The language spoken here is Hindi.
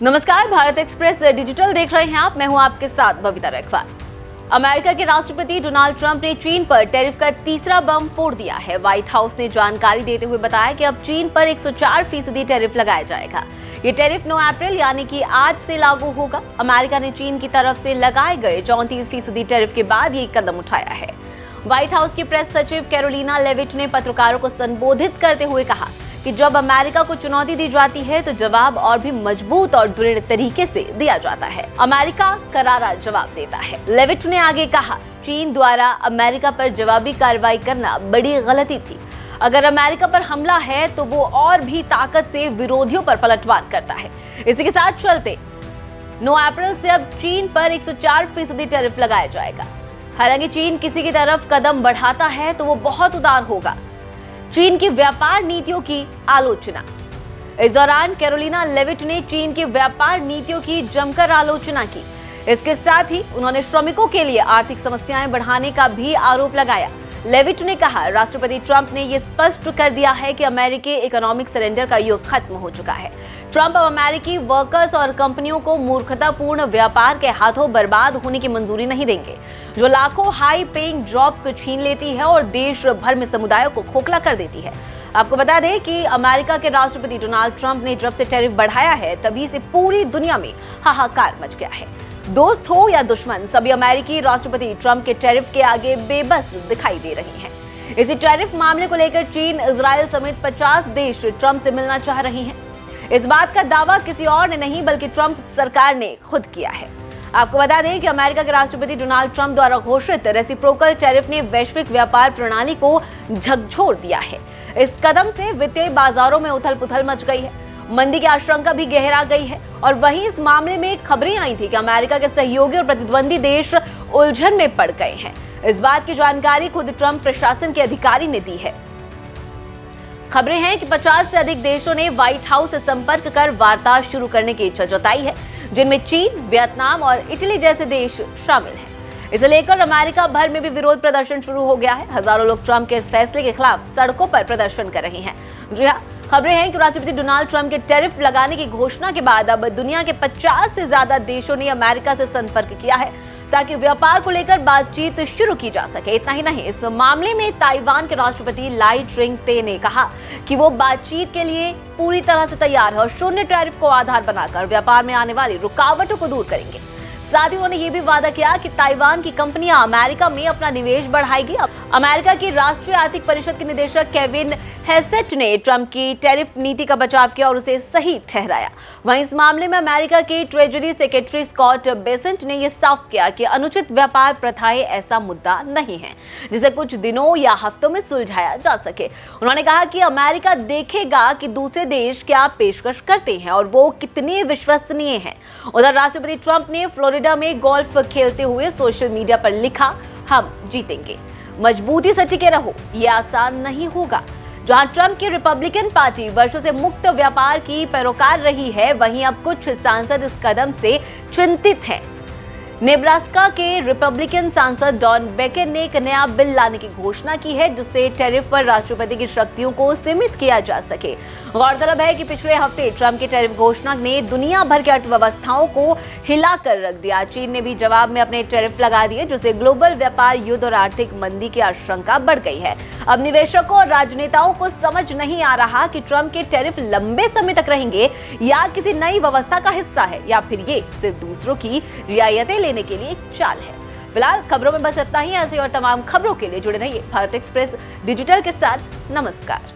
नमस्कार, भारत एक्सप्रेस डिजिटल देख रहे हैं आप। मैं हूं आपके साथ बबीता रेखवाल। अमेरिका के राष्ट्रपति डोनाल्ड ट्रंप ने चीन पर टैरिफ का तीसरा बम फोड़ दिया है। व्हाइट हाउस ने जानकारी देते हुए बताया कि अब चीन पर 104% टैरिफ लगाया जाएगा। ये टैरिफ 9 अप्रैल यानी कि आज से लागू होगा। अमेरिका ने चीन की तरफ से लगाए गए 34% टैरिफ के बाद ये कदम उठाया है। व्हाइट हाउस की प्रेस सचिव कैरोलिना लेविट ने पत्रकारों को संबोधित करते हुए कहा कि जब अमेरिका को चुनौती दी जाती है तो जवाब और भी मजबूत और दृढ़ तरीके से दिया जाता है। अमेरिका करारा जवाब देता है। लेविट ने आगे कहा, चीन द्वारा अमेरिका पर जवाबी कार्रवाई करना बड़ी गलती थी। अगर अमेरिका पर हमला है तो वो और भी ताकत से विरोधियों पर पलटवार करता है। इसी के साथ चलते 9 अप्रैल से अब चीन पर 104% टैरिफ लगाया जाएगा। हालांकि चीन किसी की तरफ कदम बढ़ाता है तो वो बहुत उदार होगा। चीन की व्यापार नीतियों की आलोचना। इस दौरान कैरोलिना लेविट ने चीन की व्यापार नीतियों की जमकर आलोचना की। इसके साथ ही उन्होंने श्रमिकों के लिए आर्थिक समस्याएं बढ़ाने का भी आरोप लगाया। लेविट ने कहा, राष्ट्रपति ट्रंप ने यह स्पष्ट कर दिया है कि अमेरिकी इकोनॉमिक सरेंडर का युग खत्म हो चुका है। ट्रंप अब अमेरिकी वर्कर्स और कंपनियों को मूर्खतापूर्ण व्यापार के हाथों बर्बाद होने की मंजूरी नहीं देंगे, जो लाखों हाई पेइंग जॉब्स को छीन लेती है और देश भर में समुदायों को खोखला कर देती है। आपको बता दें कि अमेरिका के राष्ट्रपति डोनाल्ड ट्रंप ने जब से टैरिफ बढ़ाया है तभी से पूरी दुनिया में हाहाकार मच गया है। दोस्त हो या दुश्मन, सभी अमेरिकी राष्ट्रपति ट्रंप के टैरिफ के आगे बेबस दिखाई दे रहे हैं। इसी टैरिफ मामले को लेकर चीन, इजराइल समेत 50 देश ट्रंप से मिलना चाह रहे हैं। इस बात का दावा किसी और ने नहीं बल्कि ट्रंप सरकार ने खुद किया है। आपको बता दें कि अमेरिका के राष्ट्रपति डोनाल्ड ट्रंप द्वारा घोषित रेसिप्रोकल टैरिफ ने वैश्विक व्यापार प्रणाली को झकझोर दिया है। इस कदम से वित्तीय बाजारों में उथल-पुथल मच गई है, मंदी की आशंका भी गहरा गई है। और वहीं इस मामले में खबरें आई थी कि अमेरिका के सहयोगी और प्रतिद्वंदी देश उलझन में पड़ गए हैं। इस बात की जानकारी खुद ट्रंप प्रशासन के अधिकारी ने दी है। खबरें हैं कि 50 से अधिक देशों ने व्हाइट हाउस से संपर्क कर वार्ता शुरू करने की इच्छा जताई है, जिनमें चीन, वियतनाम और इटली जैसे देश शामिल हैं। इसे लेकर अमेरिका भर में भी विरोध प्रदर्शन शुरू हो गया है। हजारों लोग ट्रंप के इस फैसले के खिलाफ सड़कों पर प्रदर्शन कर रहे हैं। जी हाँ, खबरें हैं कि राष्ट्रपति डोनाल्ड ट्रंप के टैरिफ लगाने की घोषणा के बाद अब दुनिया के 50 से ज्यादा देशों ने अमेरिका से संपर्क किया है ताकि व्यापार को लेकर बातचीत शुरू की जा सके। इतना ही नहीं, इस मामले में ताइवान के राष्ट्रपति लाई चिंग-ते ने कहा कि वो बातचीत के लिए पूरी तरह से तैयार है और शून्य टैरिफ को आधार बनाकर व्यापार में आने वाली रुकावटों को दूर करेंगे। साथ ही उन्होंने ये भी वादा किया कि ताइवान की कंपनियां अमेरिका में अपना निवेश बढ़ाएगी। अमेरिका की राष्ट्रीय आर्थिक परिषद के निदेशक केविन हेसेट ने ट्रंप की टैरिफ नीति का बचाव किया और उसे सही ठहराया। वहीं इस मामले में अमेरिका के ट्रेजरी सेक्रेटरी स्कॉट बेसेंट ने यह साफ किया कि अनुचित व्यापार प्रथाएं ऐसा मुद्दा नहीं है जिसे कुछ दिनों या हफ्तों में सुलझाया जा सके। उन्होंने कहा कि अमेरिका देखेगा कि दूसरे देश क्या पेशकश करते हैं और वो कितने विश्वसनीय हैं। उधर राष्ट्रपति ट्रंप ने फ्लोरिडा में गोल्फ खेलते हुए सोशल मीडिया पर लिखा, हम जीतेंगे, मजबूती से टिके रहो, ये आसान नहीं होगा। जहां ट्रंप की रिपब्लिकन पार्टी वर्षों से मुक्त व्यापार की पैरोकार रही है, वहीं अब कुछ सांसद इस कदम से चिंतित हैं। नेब्रास्का के रिपब्लिकन सांसद डॉन बेकर ने एक नया बिल लाने की घोषणा की है जिससे टैरिफ पर राष्ट्रपति की शक्तियों को सीमित किया जा सके। गौरतलब है कि पिछले हफ्ते ट्रंप की टैरिफ घोषणा ने दुनिया भर की अर्थव्यवस्थाओं को हिलाकर रख दिया। चीन ने भी जवाब में अपने टैरिफ लगा दिए जिससे ग्लोबल व्यापार युद्ध और आर्थिक मंदी की आशंका बढ़ गई है। अब निवेशकों और राजनेताओं को समझ नहीं आ रहा कि ट्रंप के टैरिफ लंबे समय तक रहेंगे या किसी नई व्यवस्था का हिस्सा है या फिर ये सिर्फ दूसरों की रियायतें लेने के लिए चाल है। फिलहाल खबरों में बस इतना ही। ऐसी और तमाम खबरों के लिए जुड़े रहिए भारत एक्सप्रेस डिजिटल के साथ। नमस्कार।